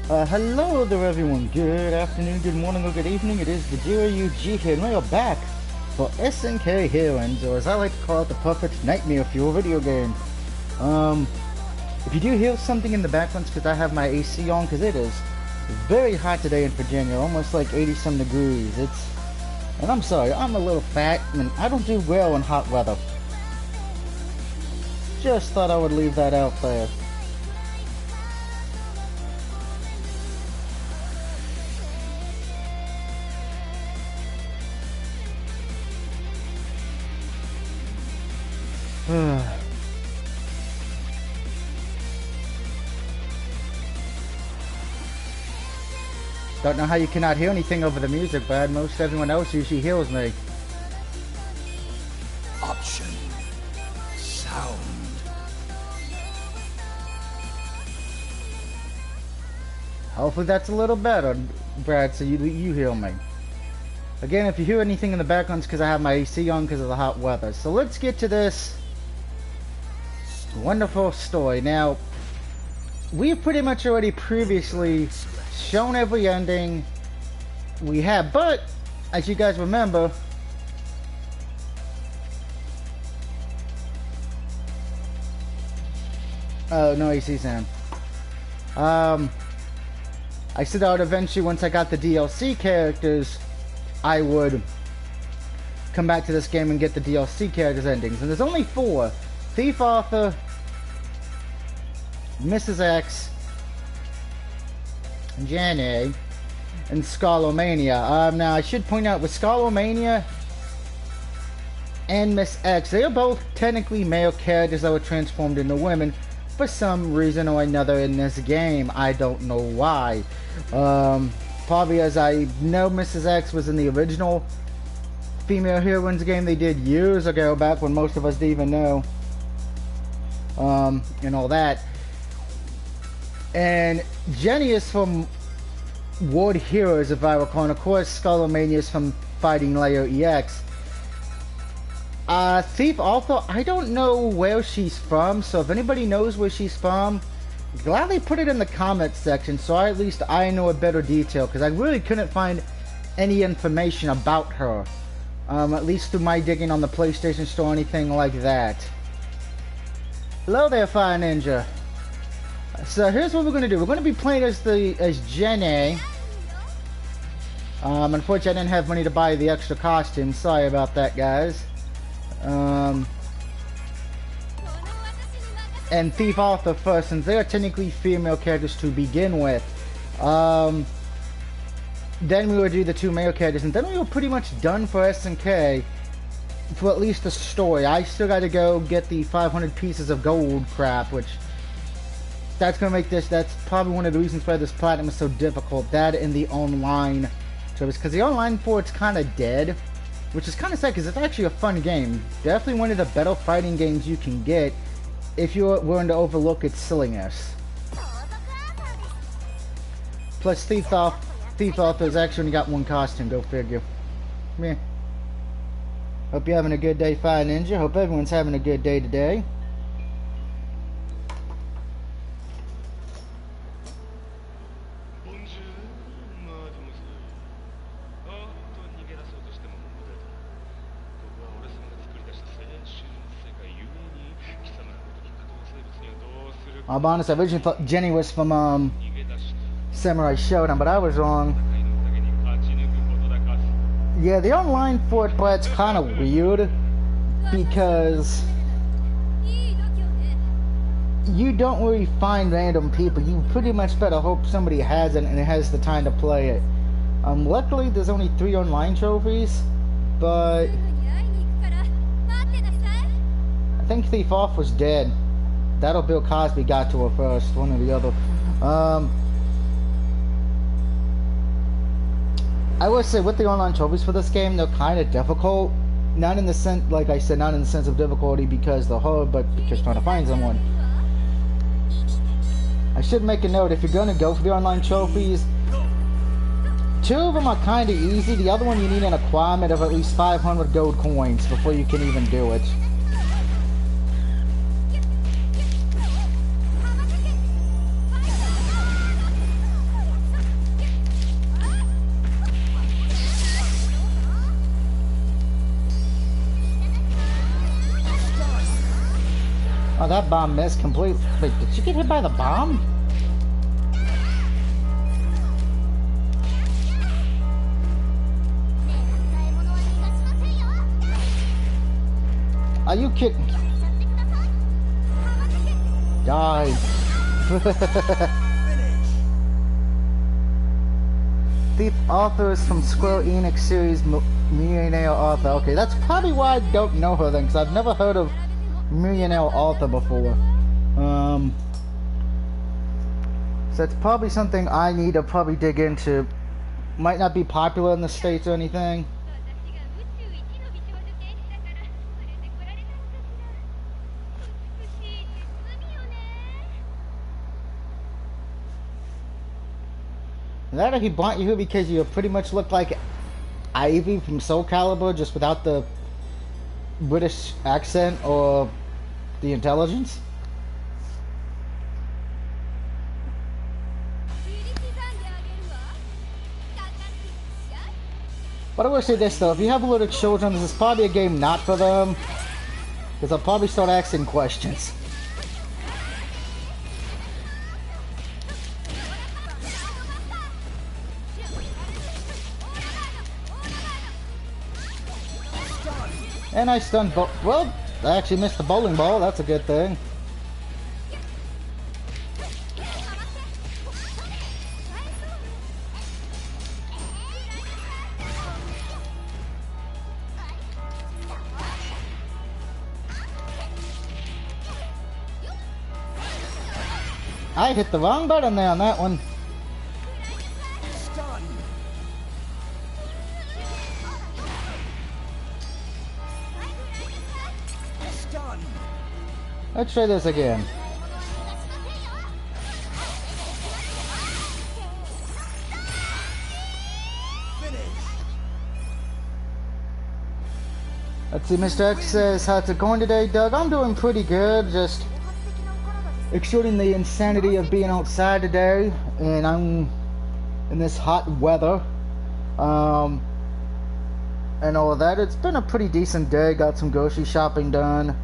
Hello there everyone, good afternoon, good morning, or good evening. It is the GRUG here, and we are back for SNK Heroines, or as I like to call it, the perfect nightmare for your video game. If you do hear something in the background, it's because I have my AC on, because it is very hot today in Virginia, almost like 80-some degrees. And I'm sorry, I'm a little fat, and I don't do well in hot weather. Just thought I would leave that out there. Don't know how you cannot hear anything over the music, but most everyone else usually hears me. Option. Sound. Hopefully that's a little better, Brad, so you hear me. Again, if you hear anything in the background, it's because I have my AC on because of the hot weather. So let's get to this wonderful story. Now, we've pretty much already previously shown every ending we have, but as you guys remember, oh, no AC sound. I said out eventually, once I got the DLC characters, I would come back to this game and get the DLC characters endings, and there's only 4. Thief Arthur, Mrs. X, Jenny, and Skullomania. Now I should point out with Skullomania and Miss X, they are both technically male characters that were transformed into women for some reason or another in this game. I don't know why. Probably as I know Mrs. X was in the original female heroines game they did years ago, back when most of us didn't even know. And all that. And Jenny is from World Heroes, if I recall, and of course Skullomania is from Fighting Layer EX. Thief Arthur, I don't know where she's from, so if anybody knows where she's from, gladly put it in the comments section, so at least I know a better detail, because I really couldn't find any information about her, at least through my digging on the PlayStation Store or anything like that. Hello there, Fire Ninja. So here's what we're going to do. We're going to be playing as Jenny. Unfortunately, I didn't have money to buy the extra costume. Sorry about that, guys. And Thief Arthur first, since they are technically female characters to begin with. Then we will do the 2 male characters, and then we were pretty much done for SNK. For at least the story. I still got to go get the 500 pieces of gold crap, which that's going to make this, that's probably one of the reasons why this platinum is so difficult. That and the online service, because the online for it's kind of dead, which is kind of sad because it's actually a fun game. Definitely one of the better fighting games you can get if you're willing to overlook its silliness. Plus Thief Arthur's actually only got 1 costume, go figure. Meh. Hope you're having a good day, Fire Ninja. Hope everyone's having a good day today. I'll be honest, I originally thought Jenny was from Samurai Shodown, but I was wrong. Yeah, the online for it, but it's kind of weird because you don't really find random people. You pretty much better hope somebody has it and has the time to play it. Luckily, there's only 3 online trophies, but I think Thief Arthur was dead. That'll Bill Cosby got to her first, one or the other. I would say with the online trophies for this game, they're kind of difficult. Not in the sense, like I said, not in the sense of difficulty because they're hard, but because trying to find someone. I should make a note, if you're going to go for the online trophies, 2 of them are kind of easy. The other one you need an acquirement of at least 500 gold coins before you can even do it. that bomb missed completely. Wait, did she get hit by the bomb? Are you kidding? Die. The author is from Square Enix series Millionaire Author. Okay, that's probably why I don't know her then, because I've never heard of Millionaire Author before. So it's probably something I need to probably dig into. Might not be popular in the States or anything. That or he brought you here because you pretty much look like Ivy from Soul Calibur, just without the British accent or the intelligence. But I will say this though, if you have little children, this is probably a game not for them, because I'll probably start asking questions. And I stunned well, I actually missed the bowling ball, that's a good thing. I hit the wrong button there on that one. Let's try this again. Let's see, Mr. X says, how's it going today, Doug? I'm doing pretty good, just excluding the insanity of being outside today, and I'm in this hot weather, and all of that. It's been a pretty decent day, got some grocery shopping done.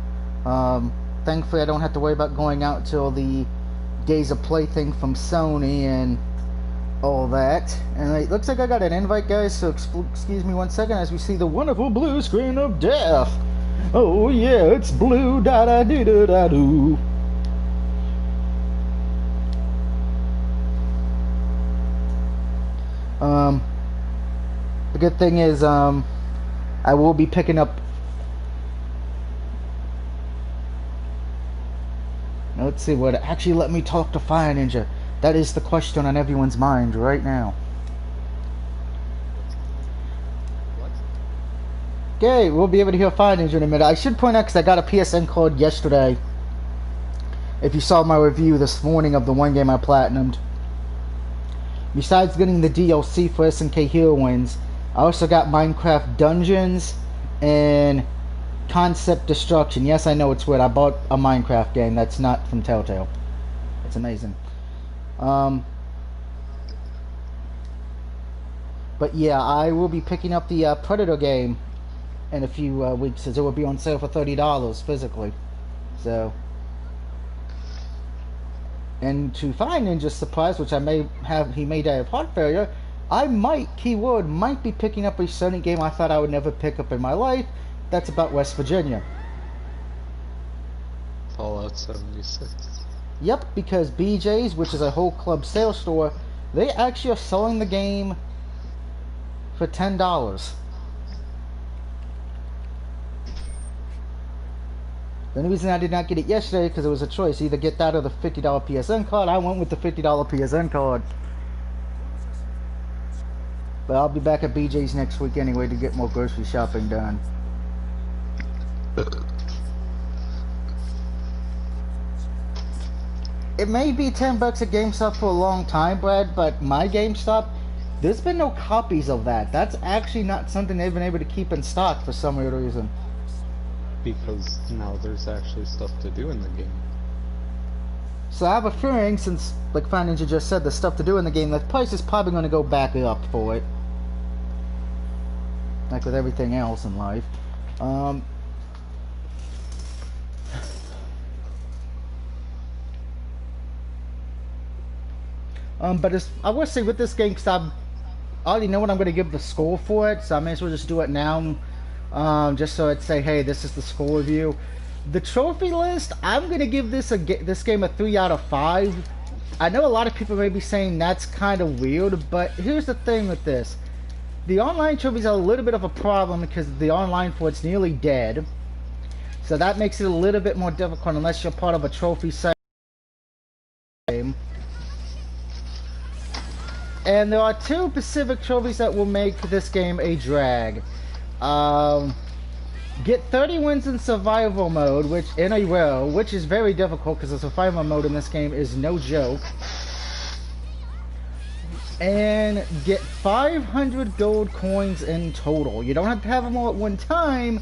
Thankfully I don't have to worry about going out till the Days of Play thing from Sony and all that. And it looks like I got an invite, guys, so excuse me one second as we see the wonderful blue screen of death. Oh yeah, it's blue, da da doo da da doo. The good thing is I will be picking up. Let's see what actually let me talk to Fire Ninja. That is the question on everyone's mind right now. Okay, we'll be able to hear Fire Ninja in a minute. I should point out, because I got a PSN code yesterday. If you saw my review this morning of the one game I platinumed. Besides getting the DLC for SNK Heroines, I also got Minecraft Dungeons and Concept Destruction. Yes, I know it's weird. I bought a Minecraft game that's not from Telltale. It's amazing. But yeah, I will be picking up the Predator game in a few weeks, as it will be on sale for $30 physically. So, and to Fire Ninja's surprise, which he may die of heart failure, I might be picking up a Sony game I thought I would never pick up in my life. That's about West Virginia. Fallout 76. Yep, because BJ's, which is a whole club sales store, they actually are selling the game for $10. The only reason I did not get it yesterday because it was a choice, either get that or the $50 PSN card. I went with the $50 PSN card. But I'll be back at BJ's next week anyway to get more grocery shopping done. It may be $10 at GameStop for a long time, Brad, but my GameStop, there's been no copies of that. That's actually not something they've been able to keep in stock for some weird reason. Because now there's actually stuff to do in the game. So I have a feeling, since, like Fire Ninja just said, the stuff to do in the game, the price is probably going to go back up for it. Like with everything else in life. But I will say with this game, because I already know what I'm going to give the score for it, so I may as well just do it now, just so I'd say, hey, this is the score review. The trophy list, I'm going to give this game a 3 out of 5. I know a lot of people may be saying that's kind of weird, but here's the thing with this. The online trophies are a little bit of a problem because the online for it's nearly dead. So that makes it a little bit more difficult unless you're part of a trophy site game. And there are 2 specific trophies that will make this game a drag. Get 30 wins in survival mode, which is very difficult because the survival mode in this game is no joke. And get 500 gold coins in total. You don't have to have them all at one time,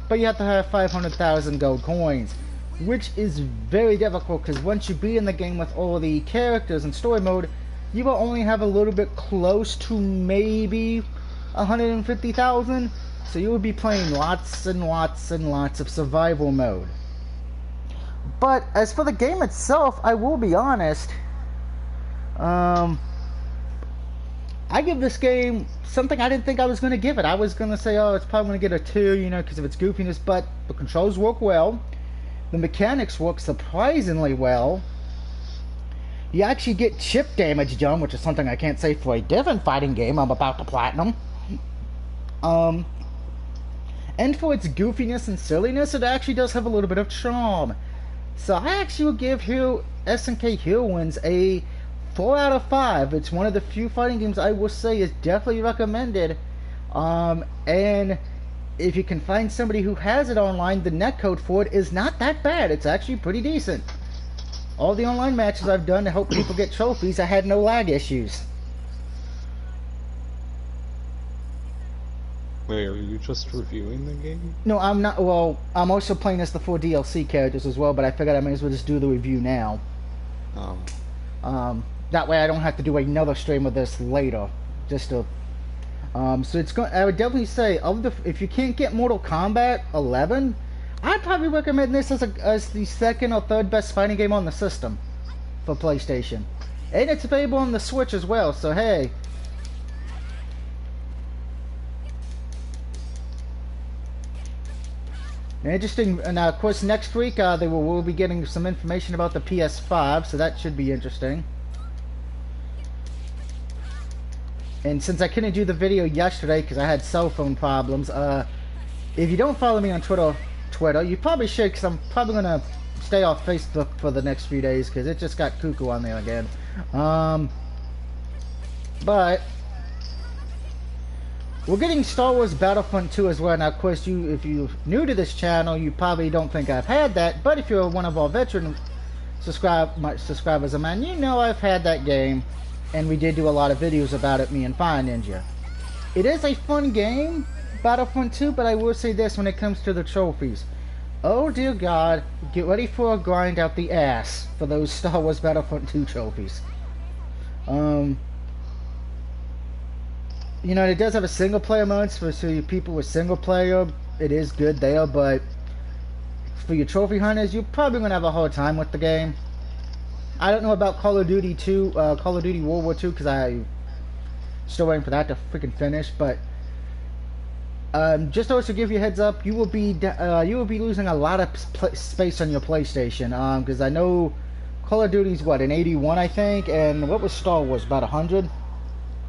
but you have to have 500,000 gold coins, which is very difficult because once you be in the game with all the characters in story mode, you will only have a little bit close to maybe 150,000. So you will be playing lots and lots and lots of survival mode. But as for the game itself, I will be honest. I give this game something I didn't think I was going to give it. I was going to say, oh, it's probably going to get a 2, you know, because of its goofiness. But the controls work well. The mechanics work surprisingly well. You actually get chip damage done, which is something I can't say for a different fighting game I'm about to platinum. And for its goofiness and silliness, it actually does have a little bit of charm. So I actually will give SNK Heroines a 4 out of 5. It's one of the few fighting games I will say is definitely recommended. And if you can find somebody who has it online, the netcode for it is not that bad. It's actually pretty decent. All the online matches I've done to help people get trophies, I had no lag issues. Wait, are you just reviewing the game? No, I'm not. Well, I'm also playing as the 4 DLC characters as well, but I figured I may as well just do the review now. Oh. That way I don't have to do another stream of this later. Just to... so it's going. I would definitely say, if you can't get Mortal Kombat 11, I'd probably recommend this as the 2nd or 3rd best fighting game on the system for PlayStation. And it's available on the Switch as well, so hey. Interesting, and of course next week we'll be getting some information about the PS5, so that should be interesting. And since I couldn't do the video yesterday because I had cell phone problems, if you don't follow me on Twitter, you probably should, because I'm probably going to stay off Facebook for the next few days because it just got cuckoo on there again. But we're getting Star Wars Battlefront 2 as well. Now, of course, if you're new to this channel, you probably don't think I've had that. But if you're one of our veteran subscribers of mine, you know I've had that game. And we did do a lot of videos about it, me and Fire Ninja. It is a fun game, Battlefront 2, but I will say this when it comes to the trophies. Oh, dear God, get ready for a grind out the ass for those Star Wars Battlefront 2 trophies. You know, it does have a single player mode, so you people with single player, it is good there, but for your trophy hunters, you're probably going to have a hard time with the game. I don't know about Call of Duty 2, Call of Duty World War 2, because I'm still waiting for that to freaking finish, but just also to give you a heads up, you will be losing a lot of space on your PlayStation, because I know Call of Duty's what, an 81 I think, and what was Star Wars, about 100?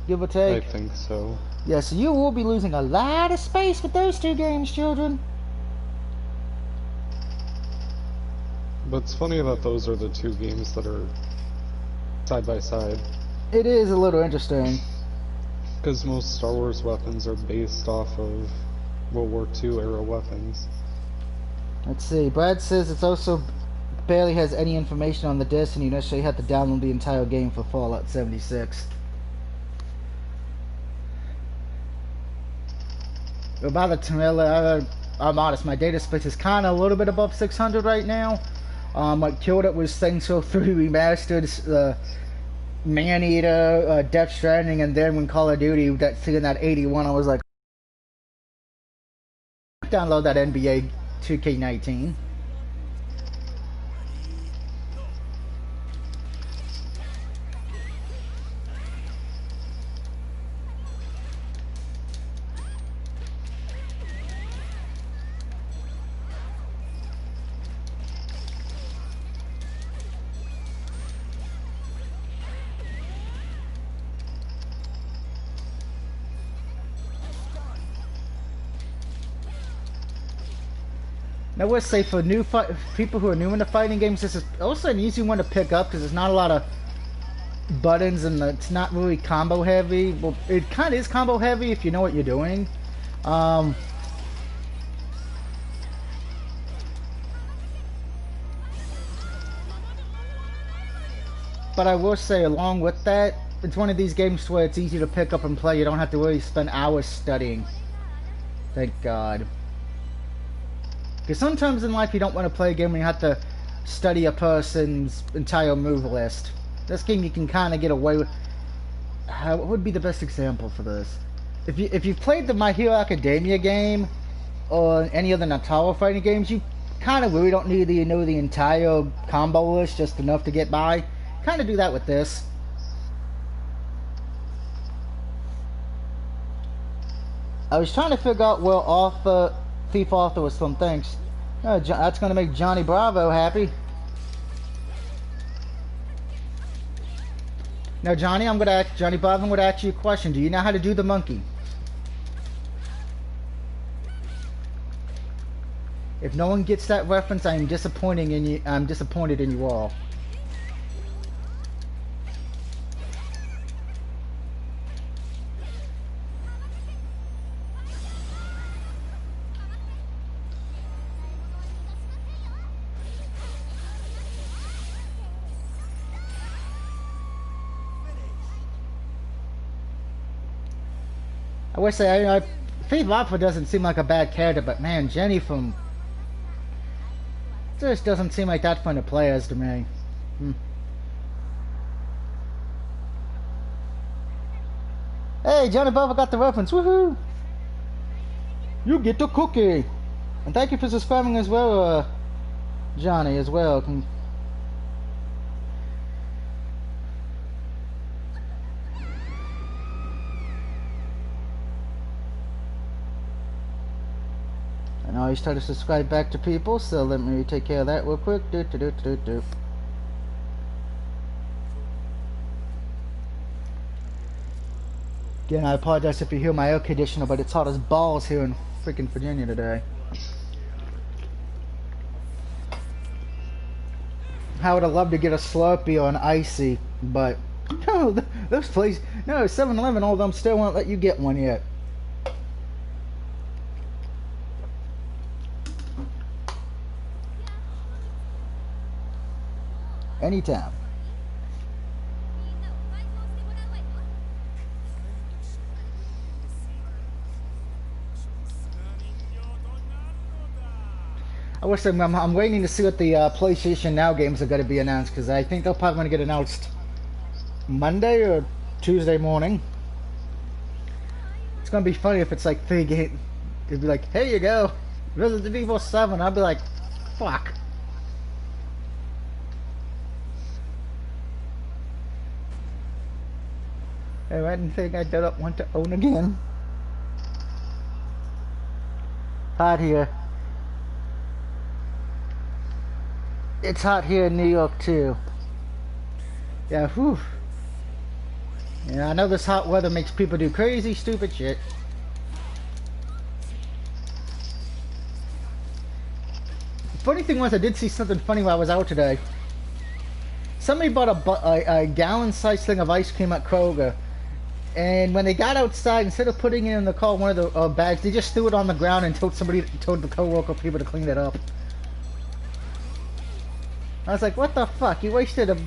Give or take? I think so. Yeah, so you will be losing a lot of space with those 2 games, children. But it's funny that those are the 2 games that are side by side. It is a little interesting. Because most Star Wars weapons are based off of World War II era weapons. Let's see, Brad says it's also barely has any information on the disc and you necessarily have to download the entire game for Fallout 76. About the time, I'm honest, my data space is kind of a little bit above 600 right now. What killed it was Saints Row 3 Remastered, Man-Eater, Death Stranding, and then when Call of Duty, seeing that 81, I was like, download that NBA 2K19. I would say for people who are new into fighting games, this is also an easy one to pick up because there's not a lot of buttons and it's not really combo heavy. Well, it kind of is combo heavy if you know what you're doing. But I will say, along with that, it's one of these games where it's easy to pick up and play. You don't have to really spend hours studying. Thank God. Because sometimes in life you don't want to play a game when you have to study a person's entire move list. This game you can kind of get away with. What would be the best example for this? If you've played the My Hero Academia game or any other Nataro fighting games, you kind of really don't need to know the entire combo list, just enough to get by. Kind of do that with this. I was trying to figure out where Thief Arthur was from. Thanks. That's going to make Johnny Bravo happy. Now, Johnny Bravo, I'm going to ask you a question. Do you know how to do the monkey? If no one gets that reference, I'm disappointed in you all. I would say, Thief Arthur doesn't seem like a bad character, but man, Jenny from... just doesn't seem like that fun to play as to me. Hey, Johnny Bravo got the reference, woohoo! You get the cookie! And thank you for subscribing as well, Johnny, as well. I always try to subscribe back to people, so let me take care of that real quick. Again, I apologize if you hear my air conditioner, but it's hot as balls here in freaking Virginia today. I would have loved to get a Slurpee or an Icy, but no, those places, no, 7-Eleven, all of them still won't let you get one yet. Anytime. I wish I'm waiting to see what the PlayStation Now games are going to be announced, because I think they're probably going to get announced Monday or Tuesday morning. It's going to be funny if it's like 3 games. It'd be like, here you go, Resident Evil 7. I'd be like, fuck. I didn't think I don't want to own again. Hot here. It's hot here in New York too. Yeah, whew. Yeah, I know this hot weather makes people do crazy, stupid shit. The funny thing was, I did see something funny while I was out today. Somebody bought a gallon-sized thing of ice cream at Kroger. And when they got outside, instead of putting it in the car, one of the bags, they just threw it on the ground and told the co-worker people to clean it up. I was like, what the fuck? You wasted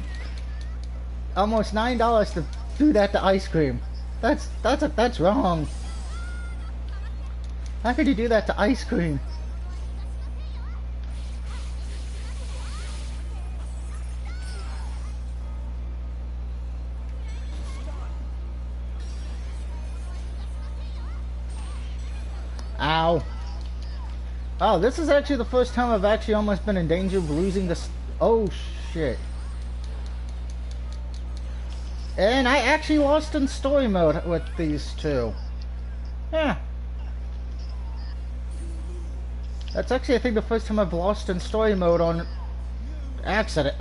almost $9 to do that to ice cream. That's wrong. How could you do that to ice cream? Ow. Oh, this is actually the first time I've actually almost been in danger of losing this. Oh, shit. And I actually lost in story mode with these two. Yeah. That's actually, I think, the first time I've lost in story mode on accident.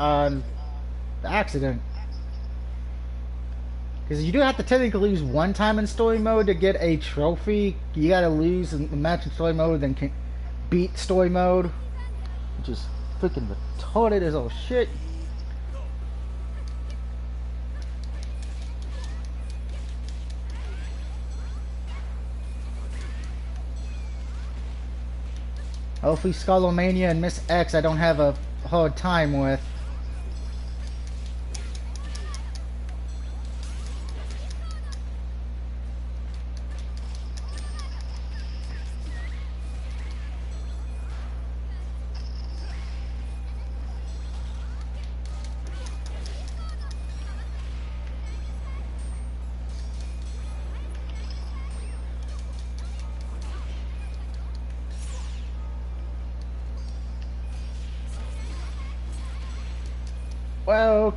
Because you do have to technically lose one time in story mode to get a trophy. You gotta lose in match in story mode, then beat story mode. which is freaking retarded as all shit. Hopefully Skullomania and Miss X I don't have a hard time with. Well,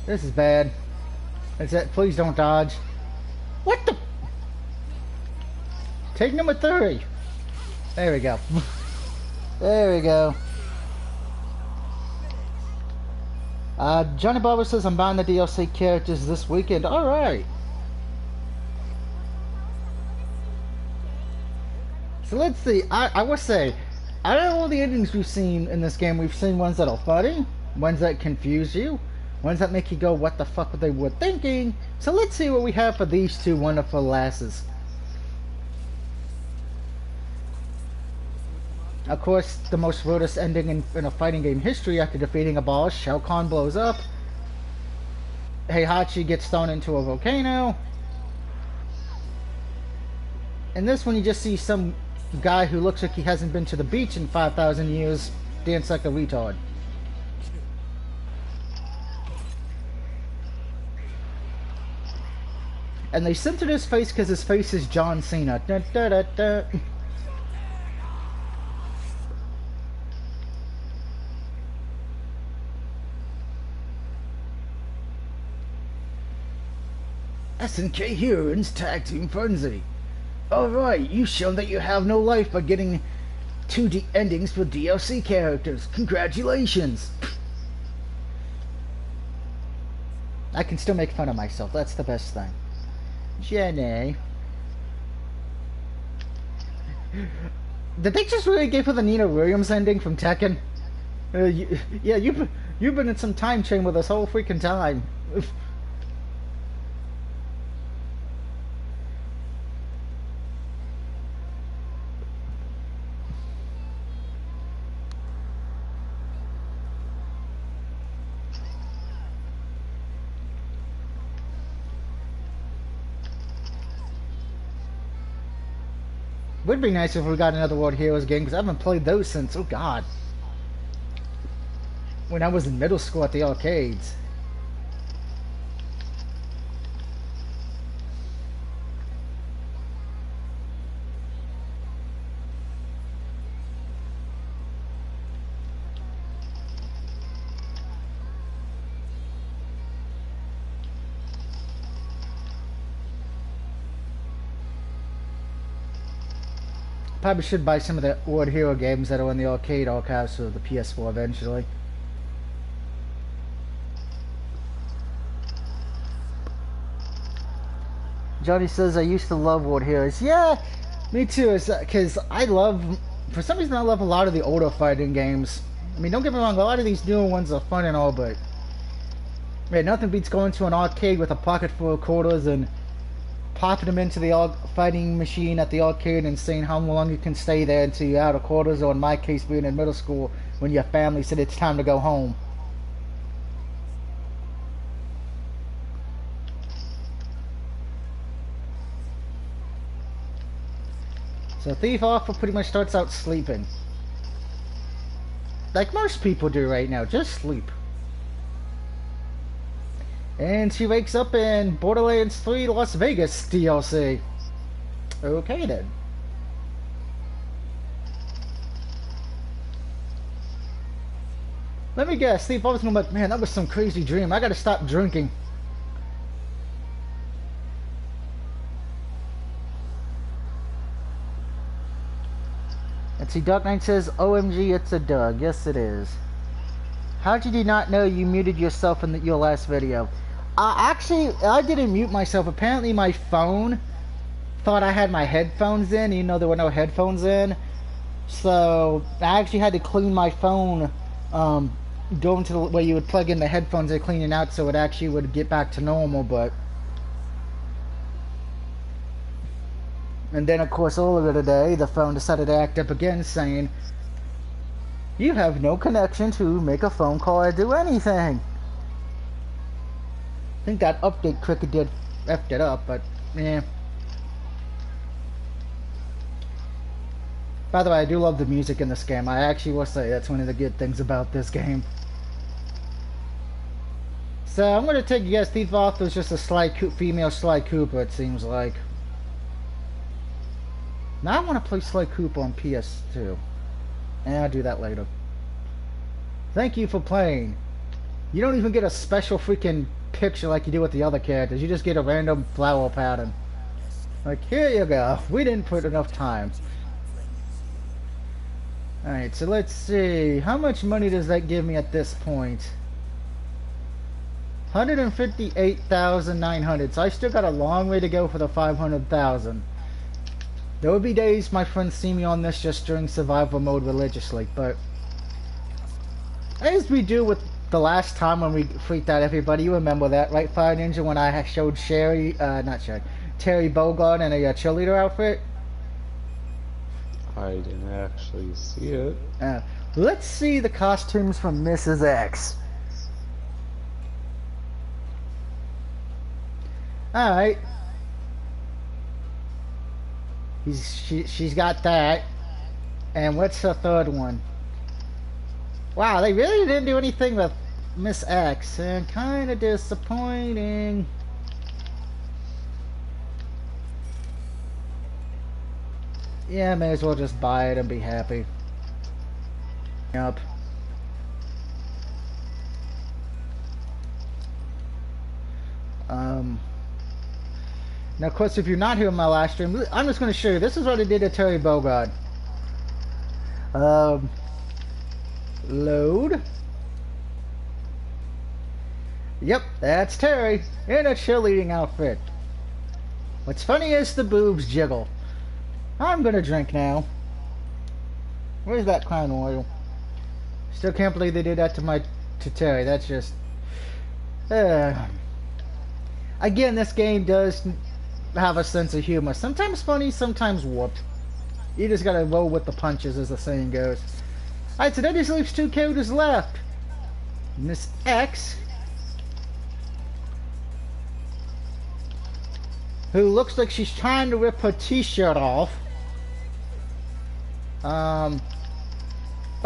this is bad. That's it. Please don't dodge. What the? Take number 3. There we go. There we go. Johnny Barber says I'm buying the DLC characters this weekend. Alright. So let's see. I will say, out of all the endings we've seen in this game, we've seen ones that are funny, ones that confuse you, ones that make you go, what the fuck they were thinking. So let's see what we have for these two wonderful lasses. Of course, the most rudest ending in a fighting game history after defeating a boss. Shao Kahn blows up. Heihachi gets thrown into a volcano. And this one you just see some guy who looks like he hasn't been to the beach in 5,000 years dance like a retard. And they censored his face because his face is John Cena. Da, da, da, da. SNK Heroines Tag Team Frenzy. Alright, you've shown that you have no life by getting 2 endings for DLC characters. Congratulations! I can still make fun of myself, that's the best thing. Jenny. Did they just really give her the Nina Williams ending from Tekken? Yeah, you've been in some time chain with us whole freaking time. Would be nice if we got another World Heroes game, because I haven't played those since, oh god, when I was in middle school at the arcades. Probably should buy some of the World Hero games that are in the arcade archives for the PS4 eventually. Johnny says, I used to love World Heroes. Yeah, me too. It's because I love, for some reason I love a lot of the older fighting games. I mean, don't get me wrong, a lot of these newer ones are fun and all, but man, nothing beats going to an arcade with a pocket full of quarters and popping them into the fighting machine at the arcade and seeing how long you can stay there until you're out of quarters, or in my case being in middle school when your family said it's time to go home. So Thief Alpha pretty much starts out sleeping. Like most people do right now, just sleep. And she wakes up in Borderlands 3 Las Vegas DLC. Okay then. Let me guess, Steve Alpha's gonna be like, man, that was some crazy dream. I gotta stop drinking. Let's see, Dark Knight says, OMG, it's a Doug. Yes, it is. How did you not know you muted yourself in your last video? Actually, I didn't mute myself. Apparently my phone thought I had my headphones in, even though there were no headphones in. So I actually had to clean my phone, going to the, where you would plug in the headphones and clean it out so it actually would get back to normal, but... And then, of course, earlier today, the phone decided to act up again, saying, "You have no connection to make a phone call or do anything." I think that update cricket did effed it up, but, yeah. By the way, I do love the music in this game. I actually will say that's one of the good things about this game. So, I'm going to take a guess. Thief off was just a female Sly Cooper, it seems like. Now I want to play Sly Cooper on PS2. And I'll do that later. Thank you for playing. You don't even get a special freaking picture like you do with the other characters. You just get a random flower pattern. Like, here you go. We didn't put enough time. Alright, so let's see. How much money does that give me at this point? 158,900. So I still got a long way to go for the 500,000. There will be days my friends see me on this just during survival mode religiously, but as we do with the last time when we freaked out everybody, you remember that, right, Fire Ninja, when I showed Terry Bogard in a cheerleader outfit? I didn't actually see it. Let's see the costumes from Mrs. X. Alright. She's got that. And what's the third one? Wow, they really didn't do anything with Miss X, and kind of disappointing. Yeah, may as well just buy it and be happy. Yup. Now, of course, if you're not here in my last stream, I'm just going to show you. This is what I did to Terry Bogard. Load. Yep, that's Terry in a cheerleading outfit. What's funny is the boobs jiggle. I'm going to drink now. Where's that crown oil? Still can't believe they did that to Terry. That's just... Again, this game does have a sense of humor. Sometimes funny, sometimes warped. You just gotta roll with the punches, as the saying goes. Alright, so that just leaves two characters left. Miss X, who looks like she's trying to rip her t-shirt off. By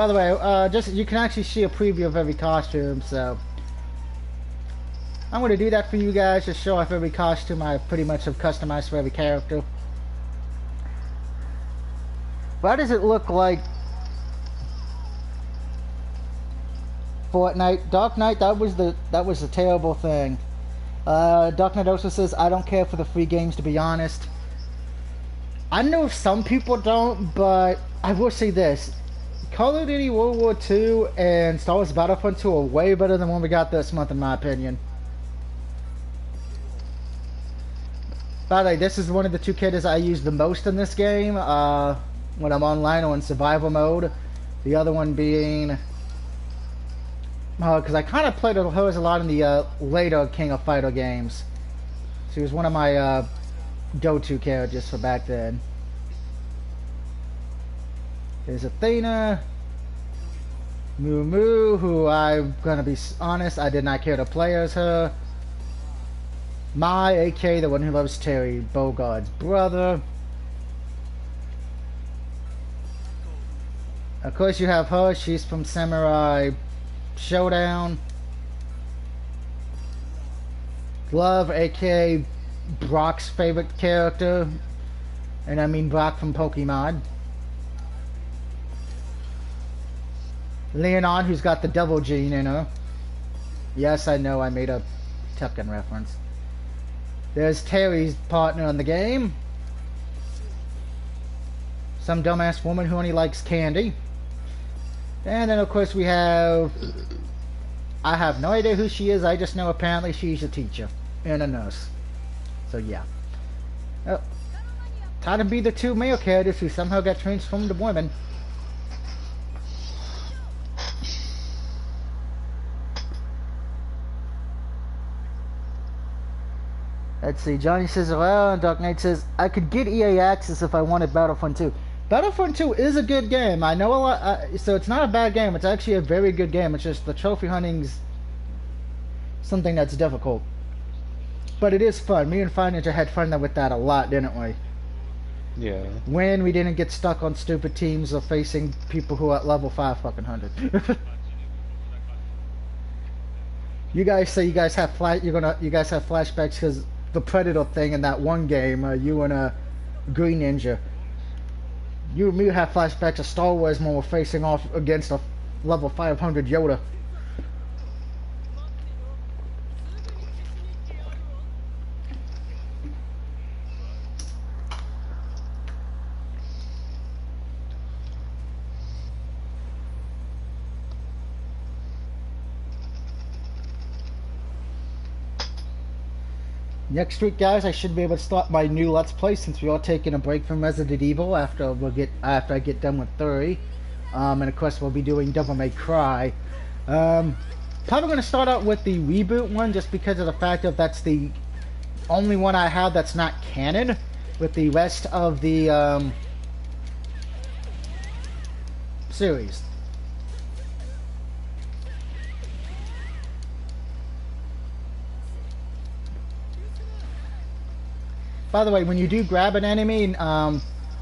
the way, just you can actually see a preview of every costume, so I'm going to do that for you guys, just show off every costume I pretty much have customized for every character. Why does it look like Fortnite? Dark Knight, that was the terrible thing. Dark Knight also says, "I don't care for the free games, to be honest." I know some people don't, but I will say this. Call of Duty World War II and Star Wars Battlefront 2 are way better than one we got this month, in my opinion. By the way, this is one of the two characters I use the most in this game, when I'm online or in survival mode. The other one being... because I kind of played hers a lot in the later King of Fighter games. She was one of my go-to characters for back then. There's Athena. Moo Moo, who I'm gonna be honest, I did not care to play as her. Mai, aka the one who loves Terry Bogard's brother. Of course you have her, she's from Samurai Showdown. Glove, aka Brock's favorite character. And I mean Brock from Pokemon. Leonard, who's got the devil gene in her. Yes, I know, I made a Tekken reference. There's Terry's partner in the game. Some dumbass woman who only likes candy. And then, of course, we have... I have no idea who she is. I just know apparently she's a teacher and a nurse. So, yeah. Oh, time to be the two male characters who somehow got transformed to women. Let's see. Johnny says hello, and Dark Knight says I could get EA access if I wanted Battlefront 2. Battlefront 2 is a good game. I know a lot, so it's not a bad game. It's actually a very good game. It's just the trophy hunting's something that's difficult. But it is fun. Me and Fire Ninja had fun with that a lot, didn't we? Yeah. When we didn't get stuck on stupid teams of facing people who are at level 500. You guys say you guys have flashbacks because the Predator thing in that one game, you and a Green Ninja. You and me have flashbacks of Star Wars when we're facing off against a level 500 Yoda. Next week, guys, I should be able to start my new Let's Play since we are taking a break from Resident Evil after I get done with 3. And of course, we'll be doing Devil May Cry. Probably going to start out with the reboot one just because of the fact that that's the only one I have that's not canon with the rest of the series. By the way, when you do grab an enemy,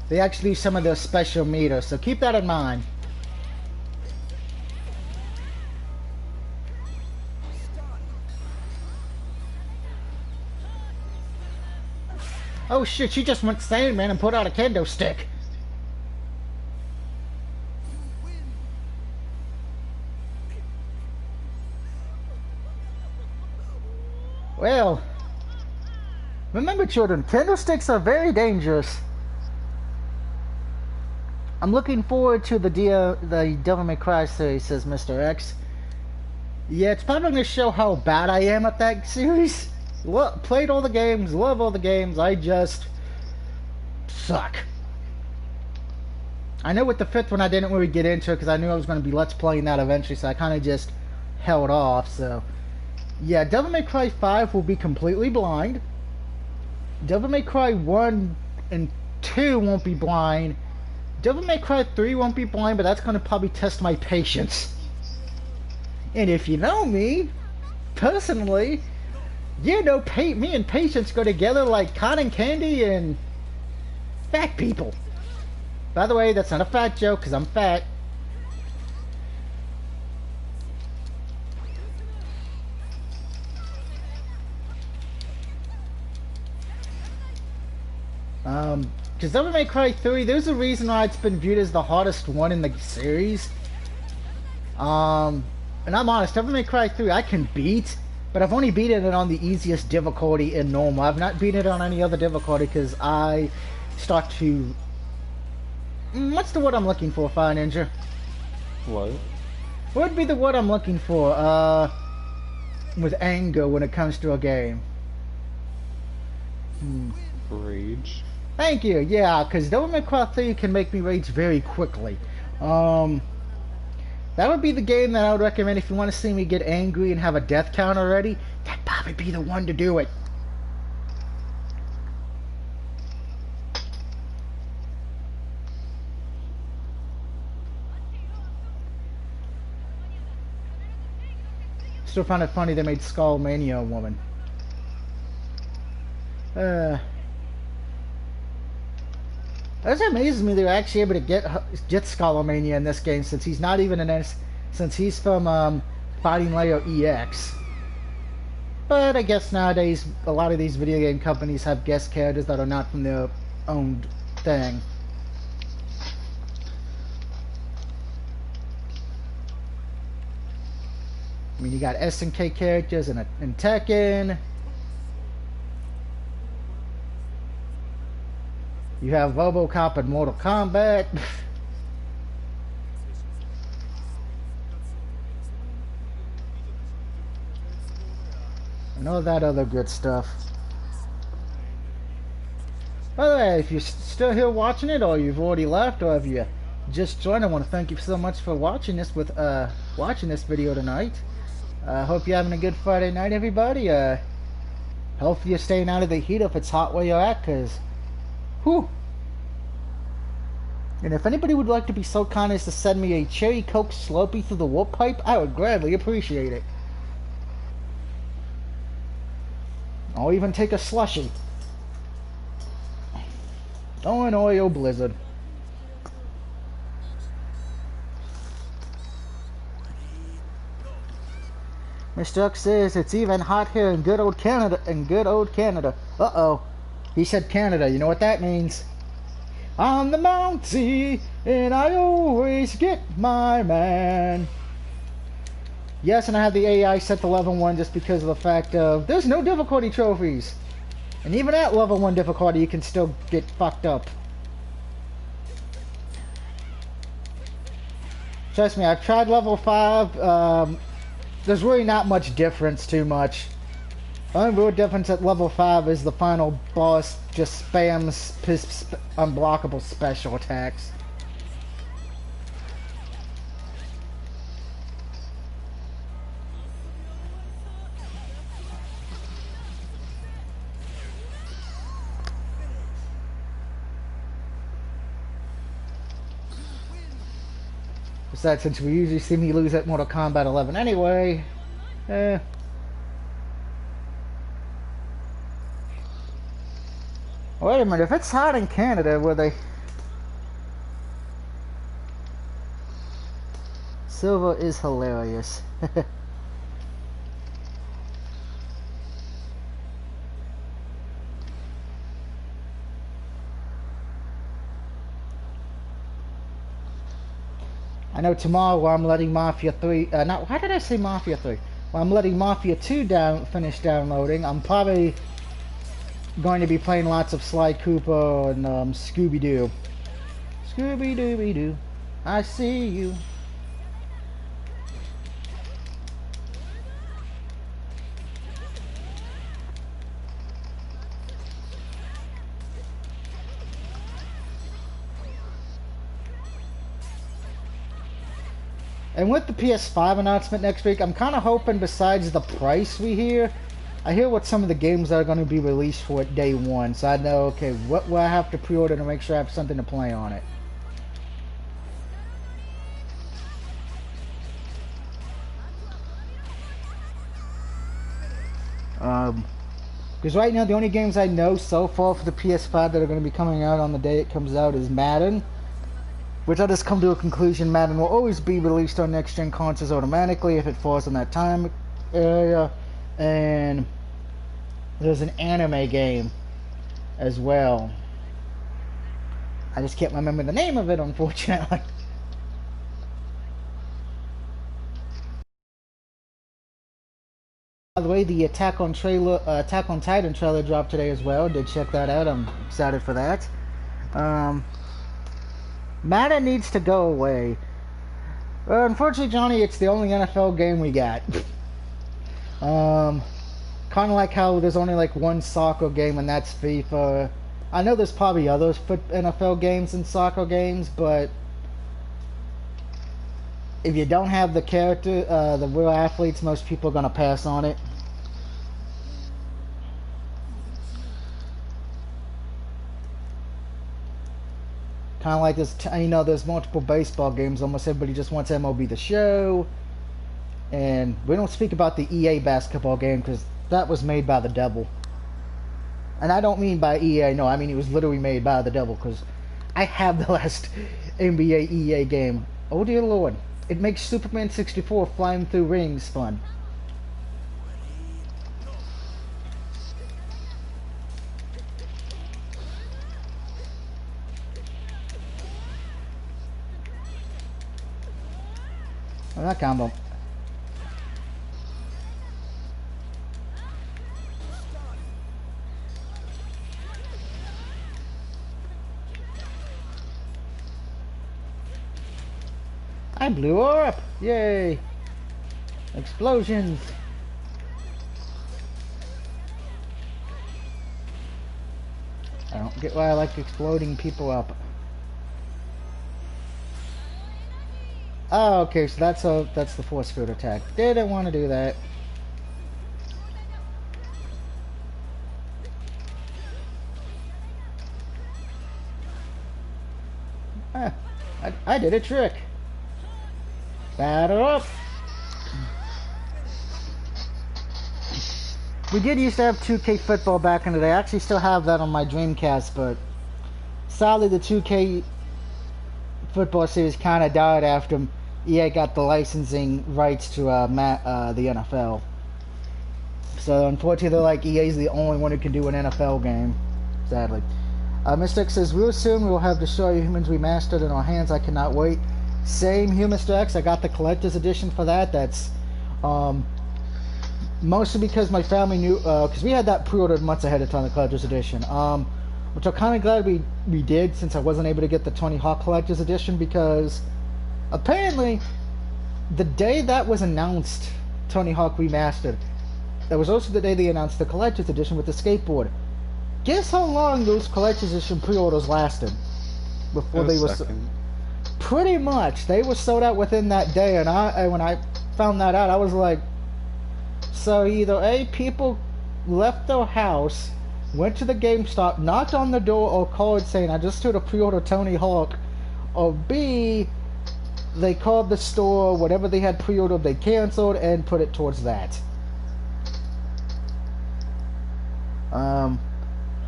they actually use some of their special meters, so keep that in mind. Oh shit, she just went Sandman and put out a kendo stick. Well... remember, children, candlesticks are very dangerous. I'm looking forward to the Devil May Cry series, says Mr. X. Yeah, it's probably going to show how bad I am at that series. Played all the games, love all the games, I just suck. I know with the 5th one I didn't really get into it because I knew I was going to be Let's Playing that eventually, so I kind of just held off, so... yeah, Devil May Cry 5 will be completely blind. Devil May Cry 1 and 2 won't be blind. Devil May Cry 3 won't be blind, but that's going to probably test my patience. And if you know me, personally, you know me and patience go together like cotton candy and fat people. By the way, that's not a fat joke, because I'm fat. Because Devil May Cry 3, there's a reason why it's been viewed as the hardest one in the series. And I'm honest, Devil May Cry 3 I can beat, but I've only beaten it on the easiest difficulty in normal. I've not beaten it on any other difficulty because I start to... what's the word I'm looking for, Fire Ninja? What? What would be the word I'm looking for, with anger when it comes to a game? Rage. Thank you, yeah, because Devil May Cry 3 can make me rage very quickly. That would be the game that I would recommend if you want to see me get angry and have a death count already. That'd probably be the one to do it. Still found it funny they made Skullmania a woman. That amazes me they're actually able to get Skullmania in this game since he's not even since he's from Fighting Layer EX. But I guess nowadays a lot of these video game companies have guest characters that are not from their own thing. I mean, you got SNK characters in Tekken. You have RoboCop in Mortal Kombat. And all that other good stuff. By the way, if you're still here watching it, or you've already left, or if you just joined, I want to thank you so much for watching this watching this video tonight. Hope you're having a good Friday night, everybody. Healthier staying out of the heat if it's hot where you're at, because, whew. And if anybody would like to be so kind as to send me a cherry coke slurpee through the warp pipe, I would gladly appreciate it. I'll even take a slushie. Oh, an Oreo Blizzard. Mr. X says it's even hot here in good old Canada. Uh-oh. He said Canada. You know what that means? I'm the Mountie, and I always get my man. Yes, and I have the AI set to level 1 just because of the fact of there's no difficulty trophies. And even at level 1 difficulty, you can still get fucked up. Trust me, I've tried level 5. There's really not much difference too much. The only real difference at level 5 is the final boss just spams unblockable special attacks. Besides, since we usually see me lose at Mortal Kombat 11 anyway, Wait a minute, if it's hot in Canada, where they... Silver is hilarious. I know tomorrow while I'm letting Mafia 3... why did I say Mafia 3? While I'm letting Mafia 2 finish downloading, I'm probably going to be playing lots of Sly Cooper and Scooby-Doo. Scooby-Dooby-Doo, I see you. And with the PS5 announcement next week, I'm kind of hoping besides the price we hear, I hear what some of the games that are going to be released for it day one. So I know, okay, what will I have to pre-order to make sure I have something to play on it. Because right now the only games I know so far for the PS5 that are going to be coming out on the day it comes out is Madden. Which I just come to a conclusion, Madden will always be released on next-gen consoles automatically if it falls in that time area. And there's an anime game as well. I just can't remember the name of it, unfortunately. By the way, the Attack on Titan trailer dropped today as well. Did check that out. I'm excited for that. Madden needs to go away. Unfortunately, Johnny, it's the only NFL game we got. Kind of like how there's only like one soccer game, and that's FIFA. I know there's probably other NFL games and soccer games, but if you don't have the character, the real athletes, most people are going to pass on it. Kind of like this, you know, there's multiple baseball games. Almost everybody just wants MLB The Show. And we don't speak about the EA basketball game because that was made by the devil. And I don't mean by EA, no, I mean it was literally made by the devil because I have the last NBA EA game. Oh dear Lord. It makes Superman 64 flying through rings fun. Oh, that combo. I blew her up! Yay! Explosions! I don't get why I like exploding people up. Oh, okay, so that's the force field attack. Didn't want to do that. Huh, I did a trick. Batter up. We did used to have 2K football back in the day. I actually still have that on my Dreamcast, but sadly the 2K football series kind of died after EA got the licensing rights to the NFL. So unfortunately, they're like, EA's the only one who can do an NFL game, sadly. Mr. X says, real soon we will have Destroy Humans Remastered in our hands. I cannot wait. Same here, Mr. X. I got the collector's edition for that. That's mostly because my family knew, because we had that pre-ordered months ahead of time, the collector's edition. Which I'm kind of glad we did, since I wasn't able to get the Tony Hawk collector's edition, because apparently the day that was announced, Tony Hawk Remastered, that was also the day they announced the collector's edition with the skateboard. Guess how long those collector's edition pre-orders lasted before they were pretty much they were sold out within that day. And when I found that out, I was like, so either A, people left their house, went to the GameStop, knocked on the door, or called saying, I just here to pre-order Tony Hawk, or B, they called the store, whatever they had pre-ordered they canceled and put it towards that.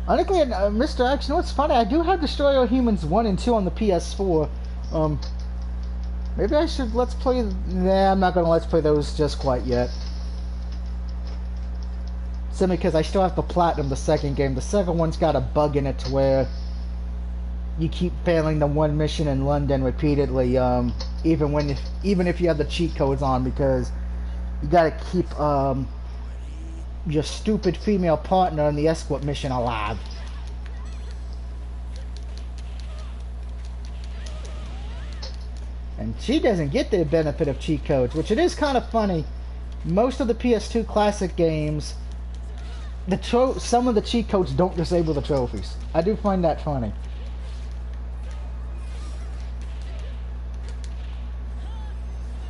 Honestly, Mr. X, you know what's funny? I do have Destroy All Humans 1 and 2 on the PS4. Maybe I should let's play... Nah, I'm not gonna let's play those just quite yet. Simply because I still have to platinum the second game. The second one's got a bug in it to where you keep failing the one mission in London repeatedly, even if you have the cheat codes on, because you gotta keep your stupid female partner in the escort mission alive. And she doesn't get the benefit of cheat codes, which it is kind of funny. Most of the PS2 classic games, some of the cheat codes don't disable the trophies. I do find that funny.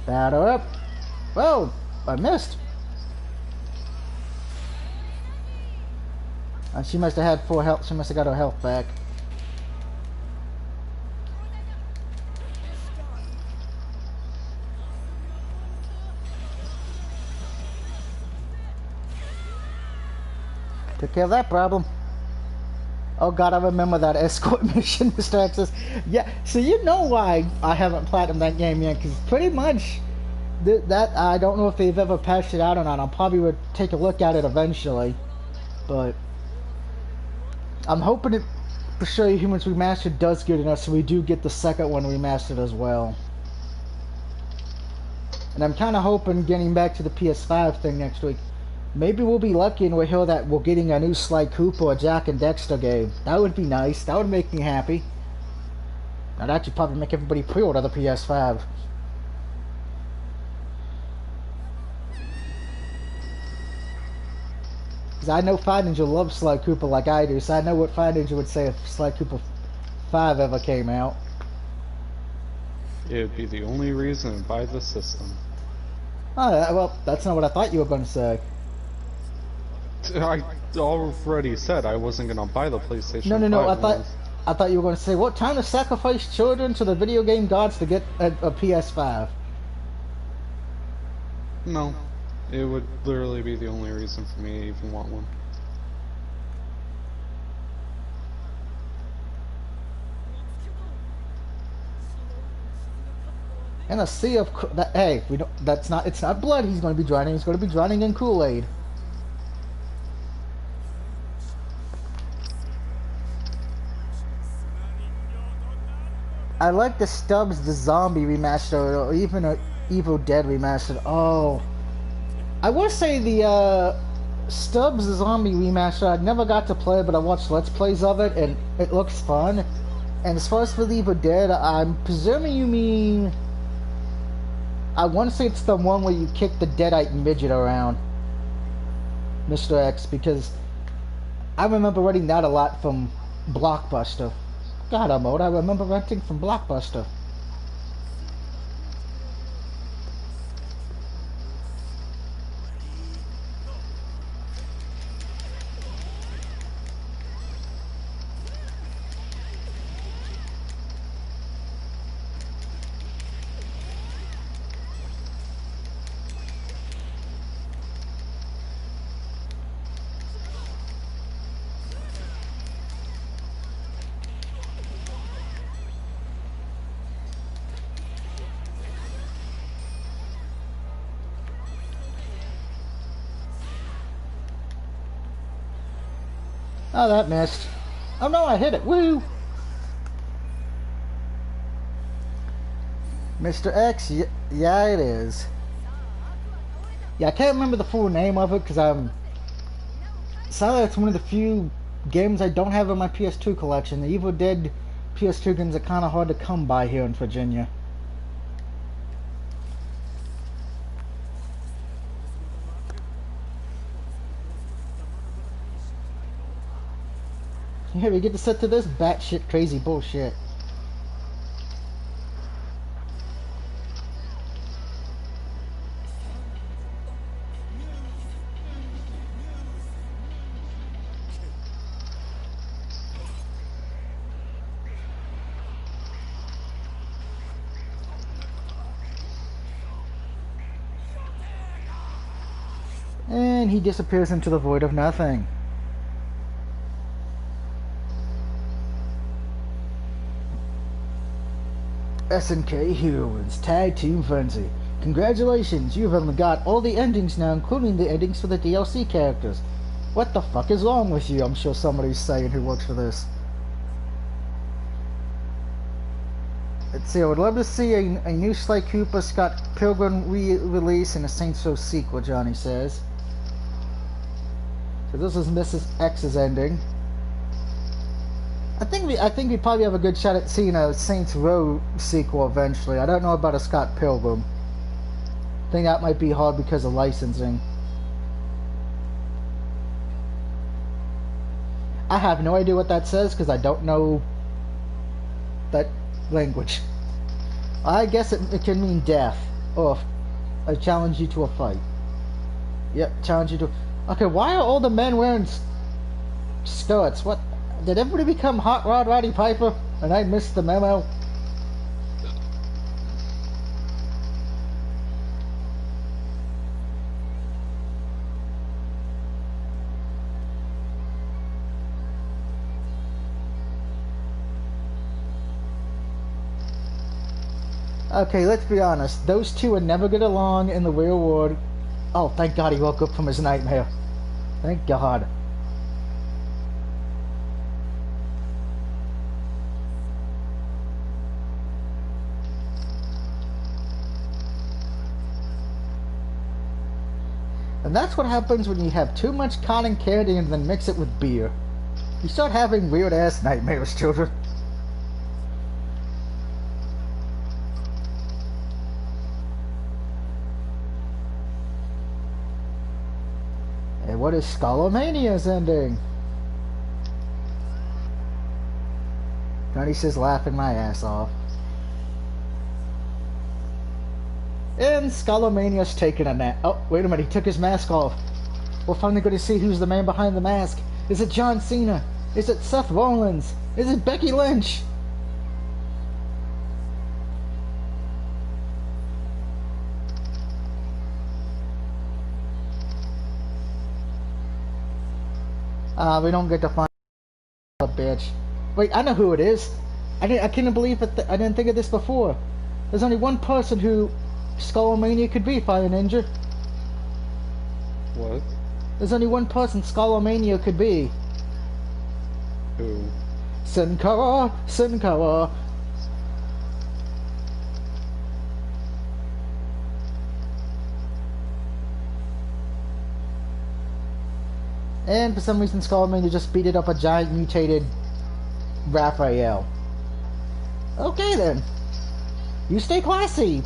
Batter up. Whoa, I missed. She must have had full health. She must have got her health back. Took care of that problem. Oh god, I remember that escort mission, Mr. Access. Yeah, so you know why I haven't platinumed that game yet, because pretty much that I don't know if they've ever patched it out or not. I'll probably would take a look at it eventually, but I'm hoping it for sure Humans Remastered does good enough so we do get the second one remastered as well. And I'm kind of hoping, getting back to the PS5 thing next week, maybe we'll be lucky and we'll hear that we're getting a new Sly Cooper or Jack and Dexter game. That would be nice. That would make me happy. That'd actually probably make everybody pre-order the PS5. Because I know Fire Ninja loves Sly Cooper like I do, so I know what Fire Ninja would say if Sly Cooper 5 ever came out. It would be the only reason to buy the system. Oh, well, that's not what I thought you were going to say. I already said I wasn't going to buy the PlayStation 5. No, I thought you were going to say, what time to sacrifice children to the video game gods to get a PS5? No. It would literally be the only reason for me to even want one. And a sea of hey, we don't. That's not. It's not blood. He's going to be drowning. He's going to be drowning in Kool-Aid. I like the Stubbs the Zombie remaster, or even a Evil Dead remastered. Oh, I will say the Stubbs the Zombie remaster. I never got to play, but I watched Let's Plays of it, and it looks fun. And as far as for the Evil Dead, I'm presuming you mean. I want to say it's the one where you kick the Deadite midget around, Mr. X, because I remember renting that a lot from Blockbuster. God, I'm old. I remember renting from Blockbuster. Oh, that missed. Oh no, I hit it. Woo! Mr. X, yeah, it is. Yeah, I can't remember the full name of it because I'm. Sadly, it's one of the few games I don't have in my PS2 collection. The Evil Dead PS2 games are kind of hard to come by here in Virginia. Here, we get to sit to this batshit crazy bullshit. And he disappears into the void of nothing. SNK Heroines Tag Team Frenzy. Congratulations, you've got all the endings now, including the endings for the DLC characters. What the fuck is wrong with you? I'm sure somebody's saying who works for this. Let's see, I would love to see a new Sly Cooper Scott Pilgrim re-release and a Saints Row sequel, Johnny says. So this is Mrs. X's ending. I think we probably have a good shot at seeing a Saints Row sequel eventually. I don't know about a Scott Pilgrim. I think that might be hard because of licensing. I have no idea what that says because I don't know that language. I guess it can mean death. Or I challenge you to a fight. Yep, challenge you to... Okay, why are all the men wearing skirts? What? Did everybody become Hot Rod Roddy Piper and I missed the memo? Okay, let's be honest. Those two would never get along in the real world. Oh, thank God he woke up from his nightmare. Thank God. And that's what happens when you have too much cotton candy and then mix it with beer. You start having weird-ass nightmares, children. And what is Skullomania's ending? Johnny says laughing my ass off. And Skullomania's taking a nap. Oh, wait a minute, he took his mask off. We're finally going to see who's the man behind the mask. Is it John Cena? Is it Seth Rollins? Is it Becky Lynch? We don't get to find a bitch. Wait, I know who it is. I can't believe it. I didn't think of this before. There's only one person who Skullomania could be, Fire Ninja. What? There's only one person Skullomania could be. Who? SNK, SNK. And for some reason Skullomania just beated up a giant mutated Raphael. Okay then. You stay classy.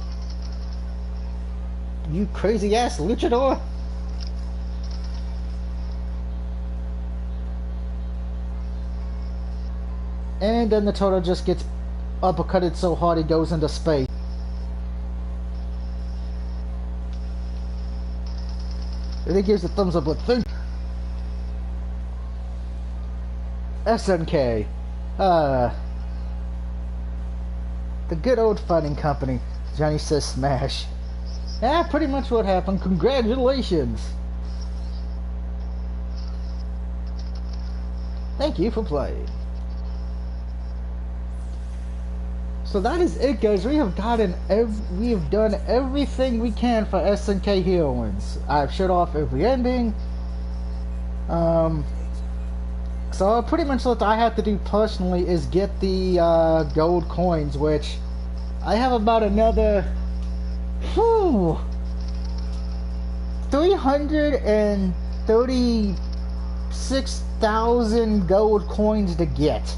You crazy ass luchador. And then the Toto just gets uppercutted so hard he goes into space. And he gives a thumbs up like thing. SNK. The good old fighting company. Johnny says smash. Yeah, pretty much what happened. Congratulations. Thank you for playing. So that is it, guys. We have done everything we can for SNK Heroines. I've shut off every ending. So pretty much what I have to do personally is get the gold coins, which I have about another 336,000 gold coins to get.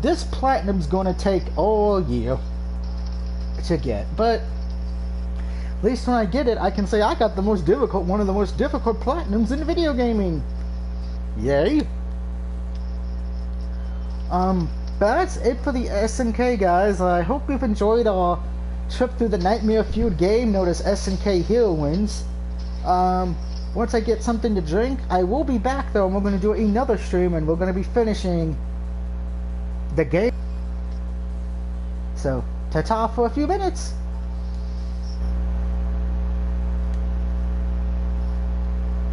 This platinum's gonna take all year to get, but at least when I get it, I can say I got one of the most difficult platinums in video gaming. Yay! That's it for the SNK, guys. I hope you've enjoyed our trip through the Nightmare Feud game known as SNK Heroines. Once I get something to drink, I will be back though, and we're going to do another stream, and we're going to be finishing the game. So, ta-ta for a few minutes.